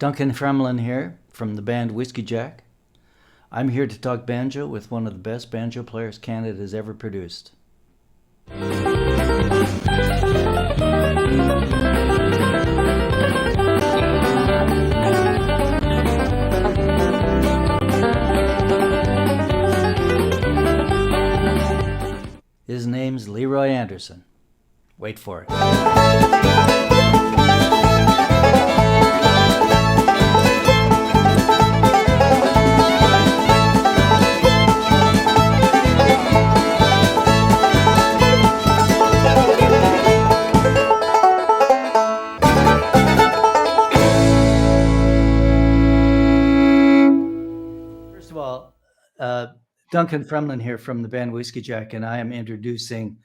Duncan Fremlin here from the band Whiskey Jack. I'm here to talk banjo with one of the best banjo players Canada has ever produced. His name's LeRoy Anderson. Wait for it. First of all, Duncan Fremlin here from the band Whiskey Jack, and I am introducing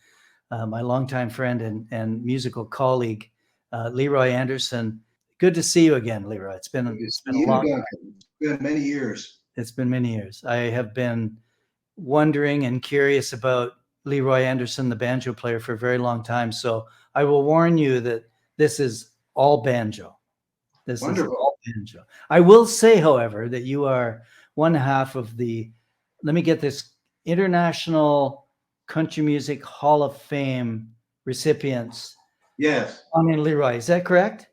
my longtime friend and musical colleague, LeRoy Anderson. Good to see you again, LeRoy. It's been a long time. It's been many years. It's been many years. I have been wondering and curious about LeRoy Anderson, the banjo player, for a very long time. So I will warn you that this is all banjo. This Wonderful. is all banjo. I will say, however, that you are one half of the, let me get this, International Country Music Hall of Fame recipients. Yes. Donna and LeRoy, is that correct?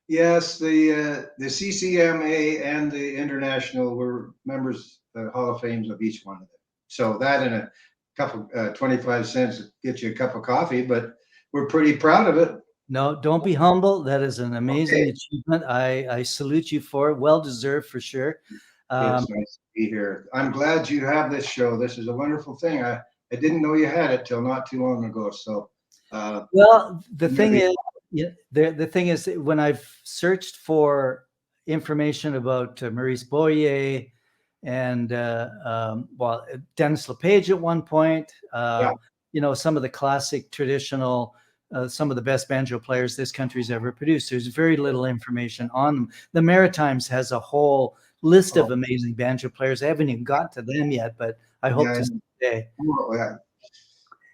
Yes, the CCMA and the International were members Hall of Fames of each one of them. So that and a couple 25 cents get you a cup of coffee, but we're pretty proud of it. No, don't be humble. That is an amazing achievement. I salute you for it. Well deserved for sure. It's nice to be here. I'm glad you have this show. This is a wonderful thing. I didn't know you had it till not too long ago. So well, the thing is, when I've searched for information about Maurice Boyer and Dennis LePage at one point, some of the classic traditional, some of the best banjo players this country's ever produced. There's very little information on them. The Maritimes has a whole list of amazing banjo players. I haven't even got to them yet, but I hope to today.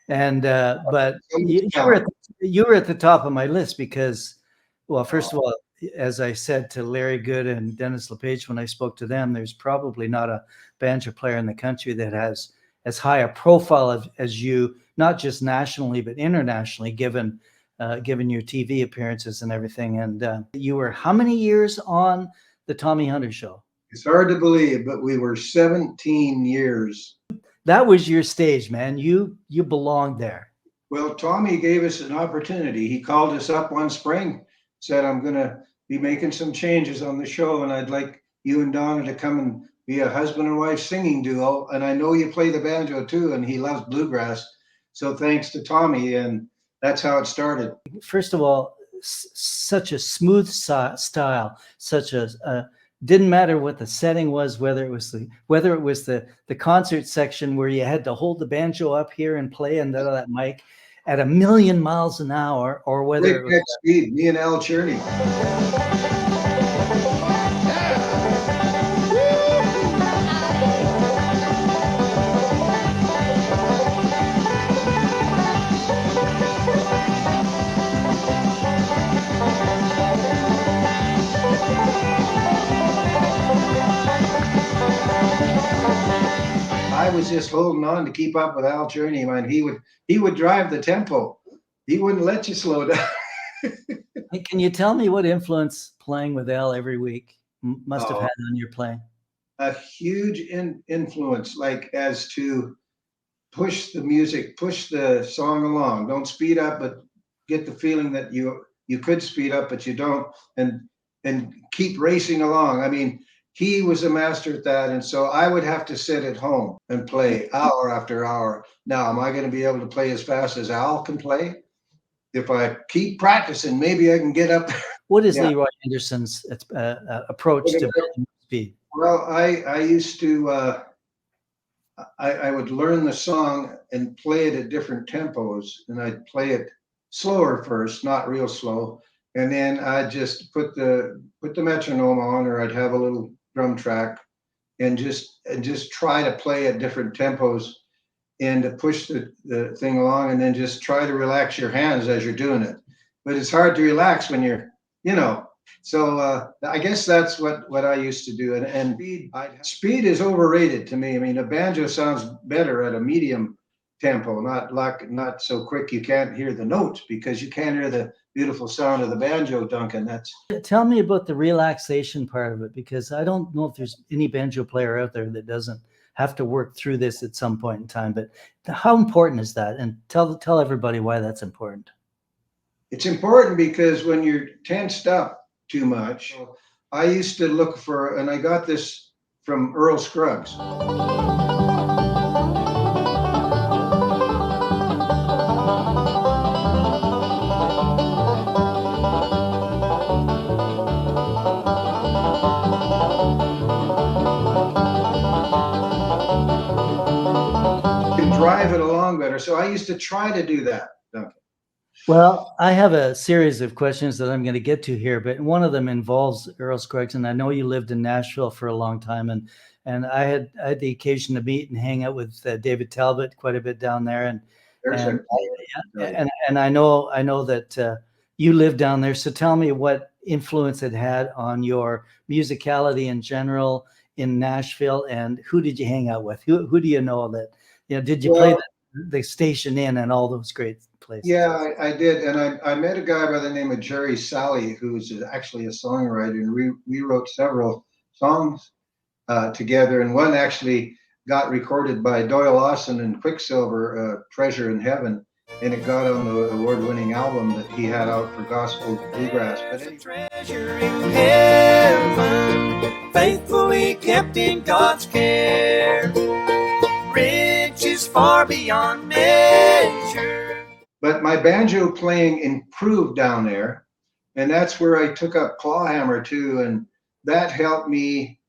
And but you were at the top of my list because, well, first of all, as I said to Larry Good and Dennis LePage when I spoke to them, there's probably not a banjo player in the country that has as high a profile as you, not just nationally but internationally, given your TV appearances and everything. And you were how many years on the Tommy Hunter show? It's hard to believe, but we were 17 years. That was your stage, man. You belonged there. Well, Tommy gave us an opportunity. He called us up one spring, said, I'm going to be making some changes on the show, and I'd like you and Donna to come and be a husband and wife singing duo. And I know you play the banjo too, and he loves bluegrass. So thanks to Tommy, and that's how it started. First of all, such a smooth style, such a didn't matter what the setting was, whether it was the concert section where you had to hold the banjo up here and play under that mic at 1,000,000 miles an hour, or whether it was speed, me and Al Cherny. I was just holding on to keep up with Al Cherny, man. He would drive the tempo. He wouldn't let you slow down. Hey, can you tell me what influence playing with Al every week must have had on your playing? A huge influence, like as to push the music, push the song along. Don't speed up, but get the feeling that you could speed up, but you don't, and keep racing along. I mean, he was a master at that. And so I would have to sit at home and play hour after hour. Now, am I going to be able to play as fast as Al can play? If I keep practicing, maybe I can get up there. What is LeRoy Anderson's approach to building speed? Well, I used to, I would learn the song and play it at different tempos. And I'd play it slower first, not real slow. And then I'd just put the metronome on, or I'd have a little drum track and just try to play at different tempos and to push the thing along, and then just try to relax your hands as you're doing it. But it's hard to relax when you're, So I guess that's what I used to do. And speed is overrated to me. I mean, a banjo sounds better at a medium tempo, not so quick you can't hear the notes, because you can't hear the beautiful sound of the banjo, Duncan. That's Tell me about the relaxation part of it, because I don't know if there's any banjo player out there that doesn't have to work through this at some point in time. But how important is that? And tell everybody why that's important. It's important because when you're tensed up too much, I used to look for, and I got this from Earl Scruggs. Drive it along better. So I used to try to do that, Duncan. Well, I have a series of questions that I'm going to get to here, but one of them involves Earl Scruggs, and I know you lived in Nashville for a long time, and I had the occasion to meet and hang out with David Talbot quite a bit down there, and I know that you live down there. So tell me what influence it had on your musicality in general in Nashville, and who did you hang out with? Who do you know that? Did you play the Station Inn and all those great places? Yeah, I did. And I met a guy by the name of Jerry Salley, who's actually a songwriter. And we wrote several songs together. And one actually got recorded by Doyle Lawson and Quicksilver, Treasure in Heaven. And it got on the award-winning album that he had out for gospel bluegrass. But anyway. Treasure in heaven, faithfully kept in God's care. Riches far beyond measure. But my banjo playing improved down there, and that's where I took up clawhammer too, and that helped me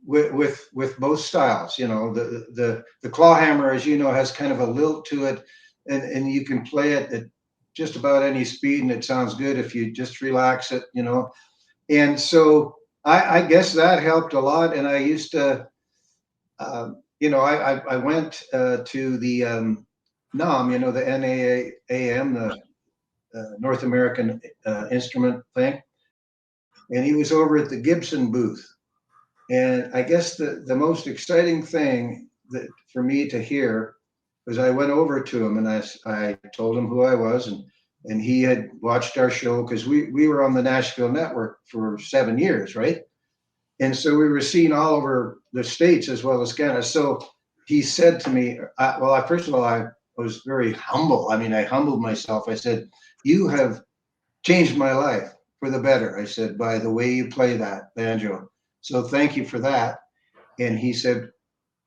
with both styles. The clawhammer, as you know, has kind of a lilt to it, and you can play it at just about any speed, and it sounds good if you just relax it. And so I guess that helped a lot, and I used to. I went to the NAM, the NAAM, the North American Instrument thing, and he was over at the Gibson booth. And I guess the most exciting thing that for me to hear was I went over to him and I told him who I was, and he had watched our show because we were on the Nashville network for 7 years, right? And so we were seen all over the States as well as Canada. So he said to me, first of all, I was very humble. I mean, I humbled myself. I said, "You have changed my life for the better." I said, "by the way you play that banjo. So thank you for that." And he said,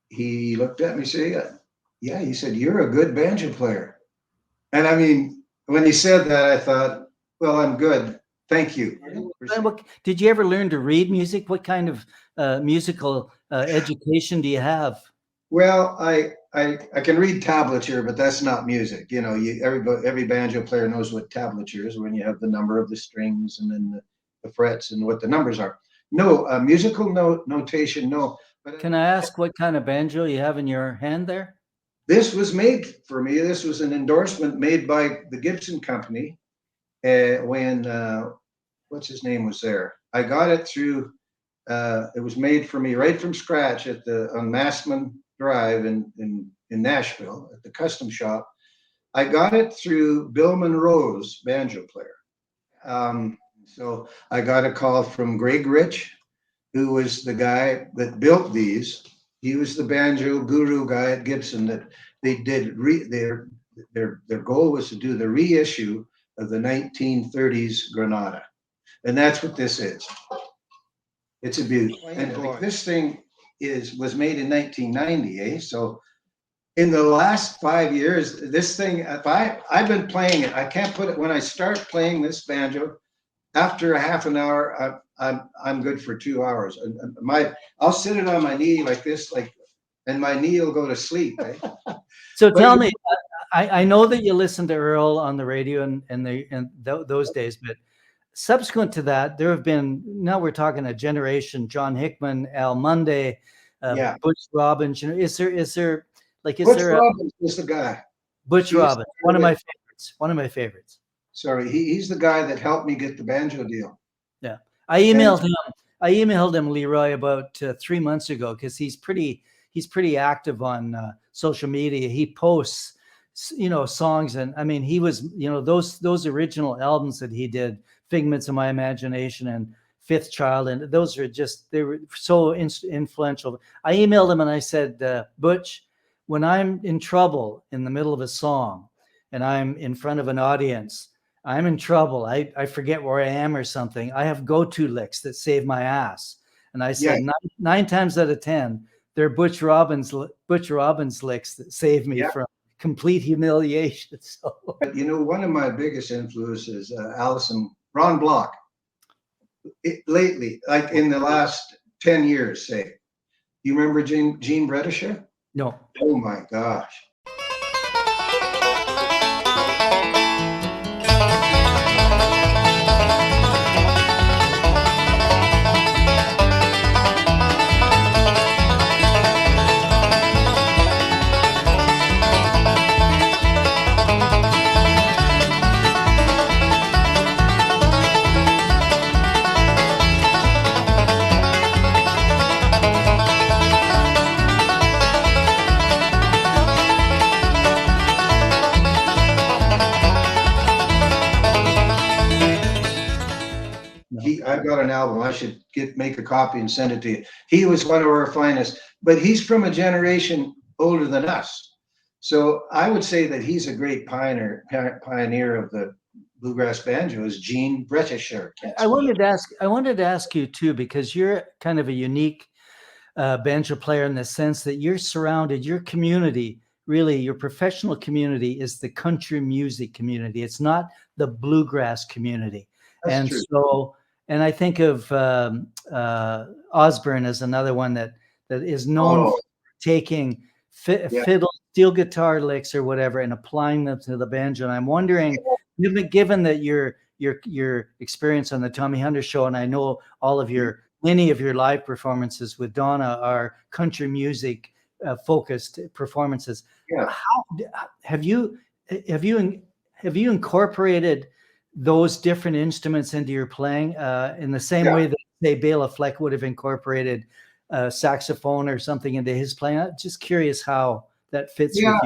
he looked at me and said, "Yeah," he said, "you're a good banjo player." And I mean, when he said that, I thought, well, I'm good. Thank you. Did you ever learn to read music? What kind of musical education do you have? Well, I can read tablature, but that's not music. Every banjo player knows what tablature is, when you have the number of the strings and then the frets and what the numbers are. No, musical notation, no. But can I ask what kind of banjo you have in your hand there? This was made for me. This was an endorsement made by the Gibson Company. When what's his name was there. I got it through. It was made for me right from scratch on Massman Drive in Nashville at the custom shop. I got it through Bill Monroe's banjo player. So I got a call from Greg Rich, who was the guy that built these. He was the banjo guru guy at Gibson. That they did their goal was to do the reissue of the 1930s Granada. And that's what this is. It's a beauty. And this thing was made in 1990, So in the last 5 years, this thing, I've been playing it. I can't put it, when I start playing this banjo, after a half an hour, I'm good for 2 hours. I'll sit it on my knee like this, and my knee will go to sleep. Right? So tell me, I know that you listened to Earl on the radio and those days, but subsequent to that, there have been, now we're talking a generation, John Hickman, Al Munday, Butch Robbins. Is there Butch Robbins is the guy. Butch Robbins, one of my favorites. Sorry, he's the guy that helped me get the banjo deal. Yeah, I emailed him. I emailed him, LeRoy, about 3 months ago because he's pretty active on social media. He posts, songs, and I mean, he was, those original albums that he did, Figments of My Imagination and Fifth Child, and those are just, they were so influential. I emailed him and I said, Butch, when I'm in trouble in the middle of a song and I'm in front of an audience, I'm in trouble. I forget where I am or something. I have go-to licks that save my ass. And I said, nine times out of 10, they're Butch Robbins licks that save me from complete humiliation. So, one of my biggest influences, Ron Block, lately, like in the last 10 years, say. You remember Gene Bredisher? No. Oh my gosh. I've got an album. I should make a copy and send it to you. He was one of our finest, but he's from a generation older than us. So I would say that he's a great pioneer of the bluegrass banjo, is Gene Bredisher. I wanted to ask you too, because you're kind of a unique banjo player in the sense that you're surrounded, your community, really your professional community, is the country music community. It's not the bluegrass community. That's true. So, and I think of Osborne as another one that is known for taking fiddle, steel guitar licks or whatever and applying them to the banjo. And I'm wondering, given that your experience on the Tommy Hunter show, and I know many of your live performances with Donna are country music focused performances. Yeah. How have you incorporated those different instruments into your playing in the same way that, say, Bela Fleck would have incorporated saxophone or something into his playing? I'm just curious how that fits with you.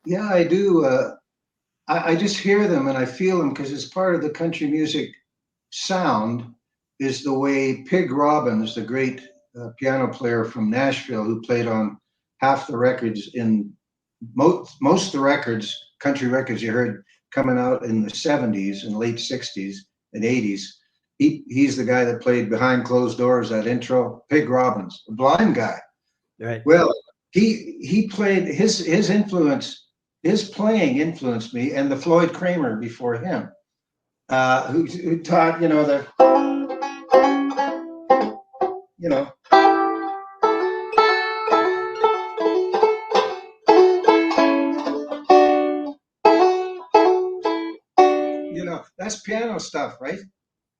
Yeah, I do. I just hear them and I feel them because it's part of the country music sound, is the way Pig Robbins, the great piano player from Nashville, who played on half the records in most of the records, country records you heard coming out in the 70s and late 60s and 80s. He's the guy that played Behind Closed Doors, that intro. Pig Robbins, a blind guy. Right. Well, he played, his playing influenced me, and the Floyd Kramer before him, who taught, that's piano stuff, right?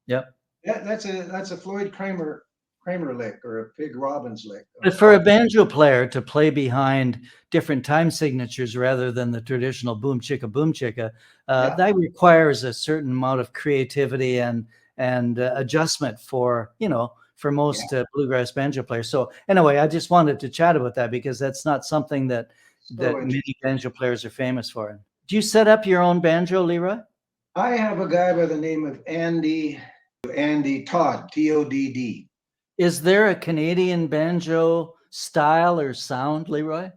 Yep. That's a Floyd Kramer lick or a Pig Robbins lick. But for a banjo player to play behind different time signatures rather than the traditional boom chicka, that requires a certain amount of creativity and adjustment for most bluegrass banjo players. So anyway, I just wanted to chat about that because that's not something that many banjo players are famous for. Do you set up your own banjo, LeRoy? I have a guy by the name of Andy Todd, Todd. Is there a Canadian banjo style or sound, LeRoy?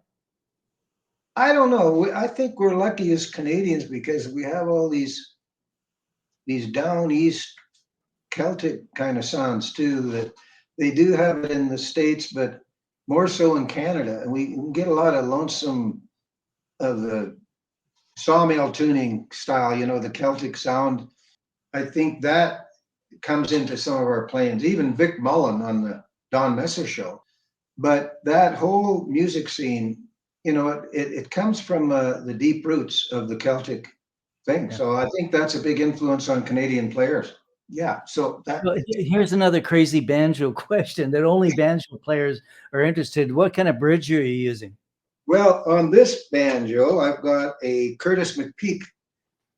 I don't know. I think we're lucky as Canadians because we have all these down east Celtic kind of sounds too, that they do have it in the States, but more so in Canada. And we get a lot of lonesome of the sawmill tuning style, the Celtic sound. I think that comes into some of our playings, even Vic Mullen on the Don Messer show. But that whole music scene, it comes from the deep roots of the Celtic thing. Yeah. So I think that's a big influence on Canadian players. Yeah. So here's another crazy banjo question that only banjo players are interested. What kind of bridge are you using? Well, on this banjo, I've got a Curtis McPeak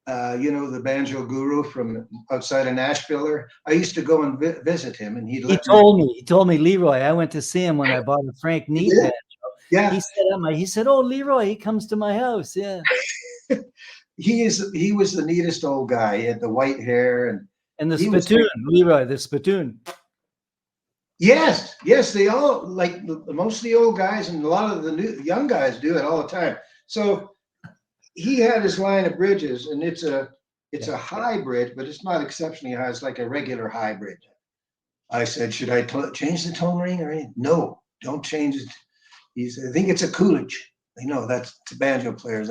you know, the banjo guru from outside of Nashville. I used to go and visit him, and He told me, Leroy, I went to see him when I bought a Frank Neat banjo. Yeah. He said, oh, Leroy, he comes to my house. Yeah. He was the neatest old guy. He had the white hair and the spittoon, Leroy, the spittoon. Yes, they all, like most of the old guys and a lot of the young guys do it all the time. So he had his line of bridges, and it's a high bridge, but it's not exceptionally high. It's like a regular high bridge. I said, should I change the tone ring or anything? No, don't change it. He said, I think it's a Coolidge. I know that's to banjo players.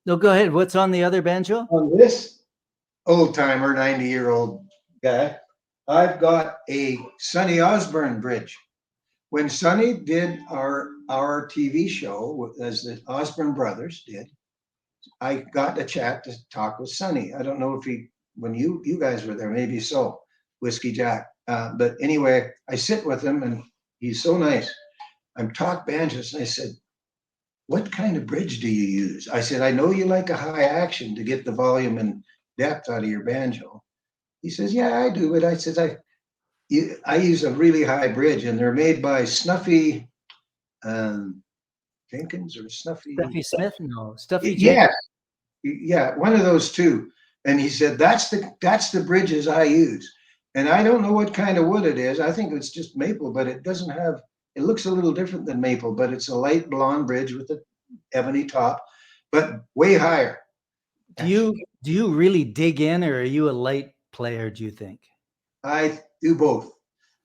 No, go ahead. What's on the other banjo? On this old timer, 90-year-old guy, I've got a Sonny Osborne bridge. When Sonny did our TV show, as the Osborne brothers did, I got a chat to talk with Sonny. I don't know if when you guys were there, maybe so, Whiskey Jack. But anyway, I sit with him, and he's so nice. I'm talk banjos, and I said, what kind of bridge do you use? I said, I know you like a high action to get the volume and depth out of your banjo. He says, yeah, I do. But I said, I use a really high bridge, and they're made by Snuffy Jenkins or Snuffy Smith? No, Stuffy Jenkins. Yeah, one of those two. And he said, that's the bridges I use. And I don't know what kind of wood it is. I think it's just maple, but it doesn't have, it looks a little different than maple, but it's a light blonde bridge with an ebony top, but way higher. Do you really dig in, or are you a light player, do you think? I do both.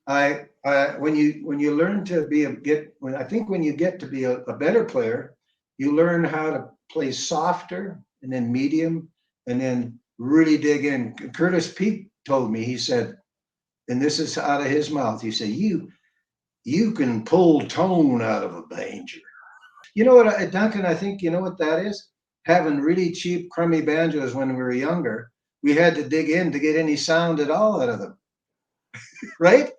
When you learn to when you get to be a better player, you learn how to play softer and then medium and then really dig in. Curtis Peake told me, he said, and this is out of his mouth, he said, you can pull tone out of a banjo. You know what, Duncan, I think you know what that is? Having really cheap, crummy banjos when we were younger, we had to dig in to get any sound at all out of them. Right?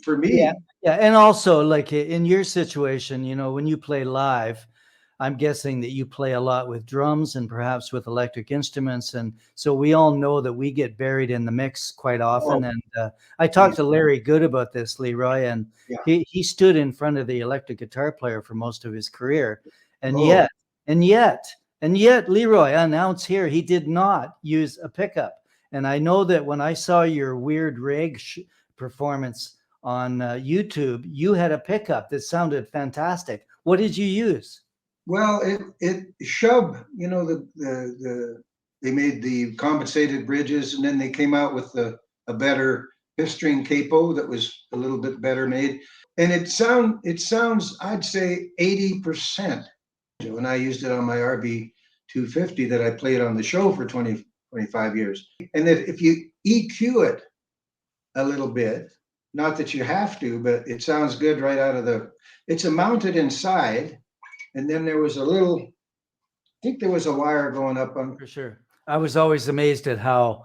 For me. Yeah. And also, like in your situation, you know, when you play live, I'm guessing that you play a lot with drums and perhaps with electric instruments. And so we all know that we get buried in the mix quite often. And I talked to Larry Good about this, Leroy, and he stood in front of the electric guitar player for most of his career. And yet, Leroy, announced here, he did not use a pickup. And I know that when I saw your weird rag performance on YouTube, you had a pickup that sounded fantastic. What did you use? Well, it Shub, you know, they made the compensated bridges, and then they came out with a better fifth string capo that was a little bit better made, and it sounds I'd say 80%. And I used it on my RB 250 that I played on the show for 25 years. And if you EQ it a little bit, not that you have to, but it sounds good right out of it's mounted inside. And then there was I think there was a wire going up on. For sure. I was always amazed at how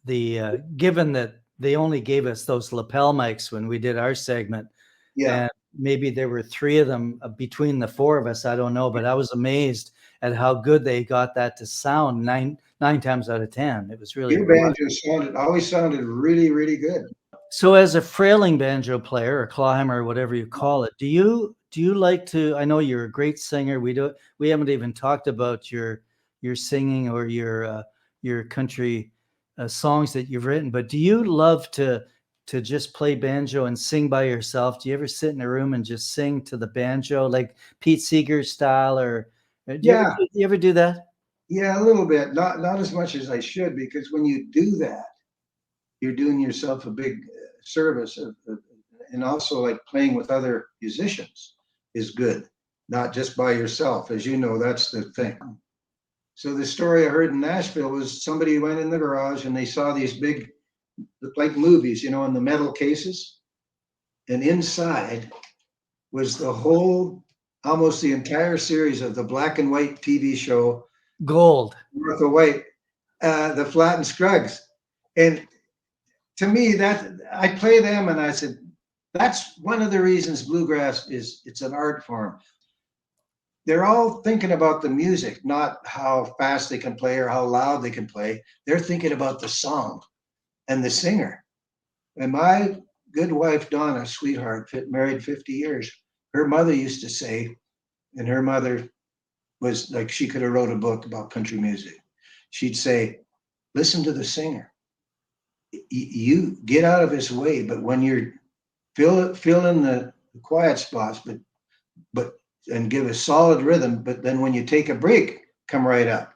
the, given that they only gave us those lapel mics when we did our segment. Yeah. And maybe there were 3 of them between the 4 of us. I don't know, but I was amazed at how good they got that to sound 9 times out of 10. It was really. Your banjo always sounded really, really good. So as a frailing banjo player or clawhammer or whatever you call it, do you like to, I know you're a great singer. We haven't even talked about your singing or your country songs that you've written, but do you love to just play banjo and sing by yourself? Do you ever sit in a room and just sing to the banjo, like Pete Seeger style, or do you ever do that? Yeah, a little bit, not as much as I should, because when you do that, you're doing yourself a big service, and also like playing with other musicians is good, not just by yourself. As you know, that's the thing. So the story I heard in Nashville was somebody went in the garage and they saw these big, like movies, you know, in the metal cases, and inside was almost the entire series of the black and white TV show Gold, Martha White, the Flattened Scruggs. And to me, that I play them and I said, that's one of the reasons bluegrass it's an art form. they're all thinking about the music, not how fast they can play or how loud they can play. They're thinking about the song and the singer. And my good wife, Donna, sweetheart, married 50 years, her mother used to say, and her mother was like, she could have wrote a book about country music. She'd say, listen to the singer. You get out of his way, but when you're fill in the quiet spots, but and give a solid rhythm. But then when you take a break, come right up.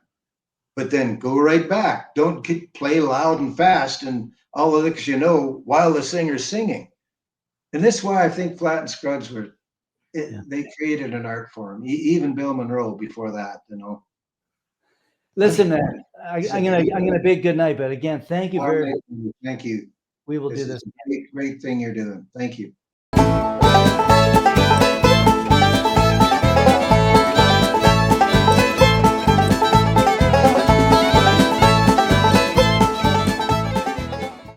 But then go right back. Don't play loud and fast and all the licks you know while the singer's singing. And that's why I think Flatt and Scruggs were. They created an art form. Even Bill Monroe before that, you know. Listen, man, I'm gonna bid good night. But again, thank you very much. Thank you. We will do this. Great thing you're doing. Thank you.